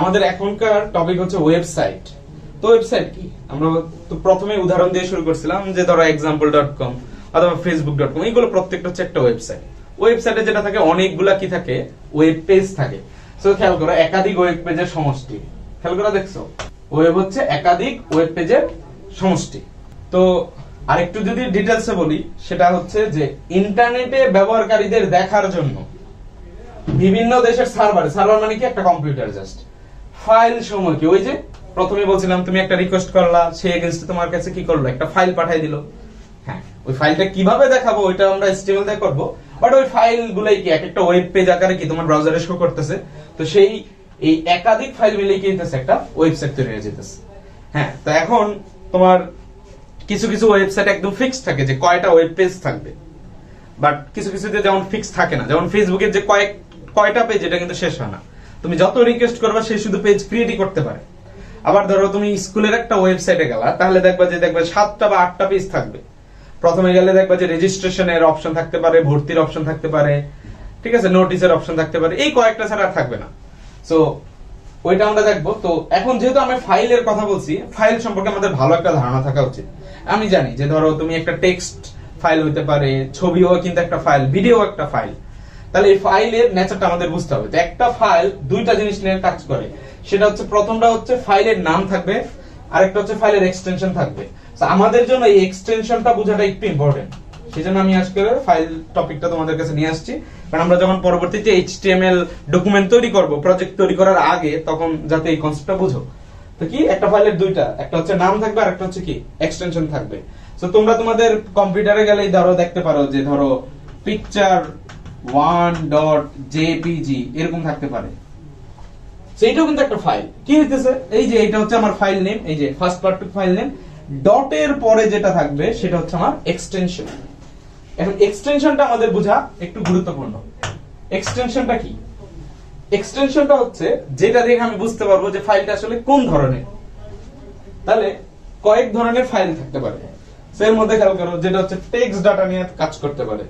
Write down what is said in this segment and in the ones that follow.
আমাদের এখনকার টপিক হচ্ছে ওয়েবসাইট। তো ওয়েবসাইট কি, আমরা তো প্রথমে উদাহরণ দিয়ে শুরু করছিলাম যে ধরো example.com অথবা facebook.com, এইগুলো প্রত্যেকটা হচ্ছে একটা ওয়েবসাইট। ওয়েবসাইটে যেটা থাকে অনেকগুলা কি থাকে, ওয়েব পেজ থাকে। সো খেয়াল করো, একাধিক ওয়েব পেজের সমষ্টি। খেয়াল করে দেখছো, ওয়েব হচ্ছে একাধিক ওয়েব পেজের সমষ্টি। তো আরেকটু যদি ডিটেলসে বলি, সেটা হচ্ছে যে ইন্টারনেটে ব্যবহারকারীদের দেখার জন্য বিভিন্ন দেশের সার্ভার মানে কি, একটা কম্পিউটার জাস্ট ফাইল সমূহ কি, ওই যে প্রথমে বলছিলাম তুমি একটা রিকোয়েস্ট করলা, সে এগেইনস্টে তোমার কাছে কি করলো, একটা ফাইল পাঠিয়ে দিল। হ্যাঁ, ওই ফাইলটা কিভাবে দেখাবো ওইটা আমরা HTML দিয়ে করব, বাট ওই ফাইল গুলাই কি এক একটা ওয়েব পেজ আকারে কি তোমার ব্রাউজারে শো করতেছে। তো সেই এই একাধিক ফাইল মিলে কি হইতেছে, একটা ওয়েবসাইট তৈরি হয়ে যেতেছে। হ্যাঁ, তো এখন তোমার কিছু কিছু ওয়েবসাইট একদম ফিক্সড থাকে যে কয়টা ওয়েব পেজ থাকবে, বাট কিছু কিছুতে যেমন ফিক্স থাকে না। যেমন ফেসবুকের যে কয়টা পেজ, এটা কিন্তু শেষ হয় না। তুমি যত রিকোয়েস্ট করবা সে শুধু পেজ ক্রিয়েটই করতে পারে। আবার ধরো তুমি স্কুলের একটা ওয়েবসাইটে গেলা, তাহলে দেখবা 7টা বা 8টা পেজ থাকবে। প্রথমে গেলে দেখবা যে রেজিস্ট্রেশনের অপশন থাকতে পারে, ভর্তির অপশন থাকতে পারে, ঠিক আছে, নোটিশের অপশন থাকতে পারে, এই কয়েকটা ছাড়া আর থাকবে না। সো ওইটা আমরা দেখবো। তো এখন যেহেতু আমি ফাইলের কথা বলছি, ফাইল সম্পর্কে আমাদের ভালো একটা ধারণা থাকা উচিত। আমি জানি যে ধরো তুমি একটা টেক্সট ফাইল হইতে পারে, ছবিও কিন্তু একটা ফাইল, ভিডিও একটা ফাইল। তাহলে এই ফাইলের নেচারটা আমাদের বুঝতে হবে। তো একটা ফাইল দুইটা জিনিস নিয়ে কাজ করে, সেটা হচ্ছে প্রথমটা হচ্ছে ফাইলের নাম থাকবে, আরেকটা হচ্ছে ফাইলের এক্সটেনশন থাকবে। তো আমাদের জন্য এই এক্সটেনশনটা বোঝাটা একটু ইম্পর্টেন্ট। সেজন্য আমি আজকে ফাইল টপিকটা তোমাদের কাছে নিয়ে আসছি, কারণ আমরা যখন পরবর্তীতে HTML ডকুমেন্ট তৈরি করব, প্রজেক্ট তৈরি করার আগে, তখন যাতে এই কনসেপ্টটা বুঝো। তো কি, একটা ফাইলের দুইটা, একটা হচ্ছে নাম থাকবে আর একটা হচ্ছে কি এক্সটেনশন থাকবে। তো তোমরা তোমাদের কম্পিউটারে গেলেই ধরো দেখতে পারো যে ধরো picture1.jpg এরকম থাকতে পারে। সেইটাও কিন্তু একটা ফাইল। কি হইতেছে, এই যে এটা হচ্ছে আমার ফাইল নেম, এই যে ফার্স্ট পার্ট ফাইল নেম, ডটের পরে যেটা থাকবে সেটা হচ্ছে আমার এক্সটেনশন। এখন এক্সটেনশনটা আমাদের বোঝা একটু গুরুত্বপূর্ণ। এক্সটেনশনটা কি? এক্সটেনশনটা হচ্ছে যেটা দেখে আমি বুঝতে পারবো যে ফাইলটা আসলে কোন ধরনের। তাহলে কয়েক ধরনের ফাইল থাকতে পারে। এর মধ্যে খেয়াল করো, যেটা হচ্ছে টেক্সট ডাটা নিয়ে কাজ করতে পারে।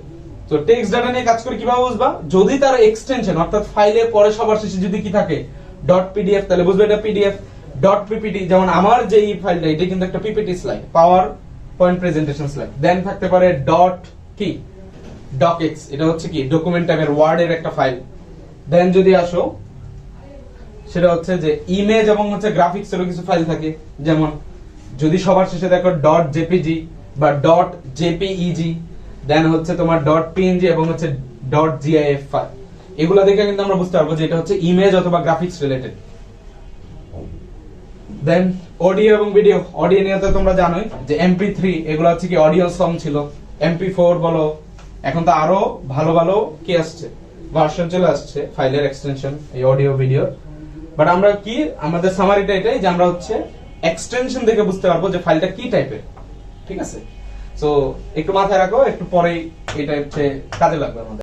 তো টেক্সট ডাটা নিয়ে কাজ করে কিভাবে বুঝবা, যদি তার এক্সটেনশন অর্থাৎ ফাইলের পরে সবার শেষে যদি কি থাকে ডট পিডিএফ, তাহলে বুঝবে এটা পিডিএফ। ডট পিপিটি, যেমন আমার যে এই ফাইলটা, এটা কিন্তু একটা PPT slide, PowerPoint presentation slide. Then থাকতে পারে ডট কি ডকএক্স, এটা হচ্ছে কি ডকুমেন্ট টাইপের ওয়ার্ড এর একটা ফাইল। দেন যদি আসো, সেটা হচ্ছে যে ইমেজ এবং হচ্ছে গ্রাফিক্স এরও কিছু ফাইল থাকে। যেমন যদি সবার শেষে দেখো ডট জেপিজি বা ডট জেপিইজি, দেন হচ্ছে তোমার ডট পিএনজি এবং হচ্ছে ডট জিআইএফ ফাইল। এগুলা দেখে কিন্তু আমরা বুঝতে পারবো যে এটা হচ্ছে ইমেজ অথবা গ্রাফিক্স রিলেটেড। দেন অডিও এবং ভিডিও। অডিও নিয়ে তো তোমরা জানোই যে MP3, এগুলো হচ্ছে কি অডিও সং ছিল। MP4 বলো, এখন তো আরো ভালো ভালো কি আসছে, ভার্সন চলে আসছে ফাইলের এক্সটেনশন এই অডিও ভিডিও। বাট আমরা কি, আমাদের সামারিটা এটাই যে আমরা হচ্ছে এক্সটেনশন দেখে বুঝতে পারবো যে ফাইলটা কি টাইপের। ঠিক আছে, সো একটু মাথায় রাখো, একটু পরেই এটা হচ্ছে কাজে লাগবে আমাদের।